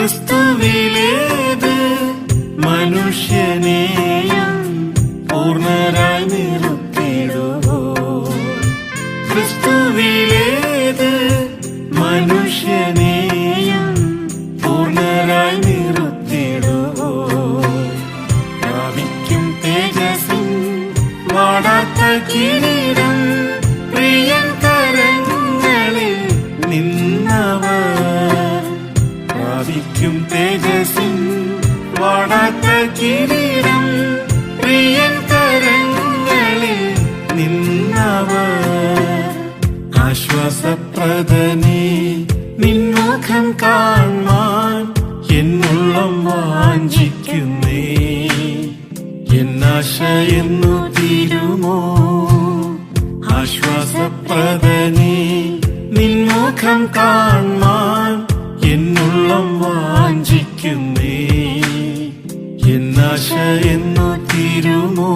ക്രിസ്തുവിലേത് മനുഷ്യനെയും പൂർണ്ണരായി നിർത്തിടുവോ. ക്രിസ്തുവിലേത് മനുഷ്യനെയും പൂർണ്ണരായി നിർത്തിടുവോ. പ്രാപിക്കും തേജസ്സിൻ വാടാത്ത കിരീടം പ്രിയൻ കരങ്ങളിൽ നിന്നവർ. പ്രാപിക്കും തേജസ്സിൻ വാടാത്ത കിരീടം പ്രിയൻ കരങ്ങളിൽ നിന്നവർ. ആശ്വാസപ്രദനേ നിൻമുഖം കാണാൻ എന്നുള്ളം വാഞ്ചിക്കുന്നേ. എന്നാശയെന്നു തീരുമോ. ആശ്വാസപ്രദനേ നിൻമുഖം കാണാൻ എന്നുള്ളം വാഞ്ചിക്കുന്നേ. എന്നാശയെന്നു തീരുമോ.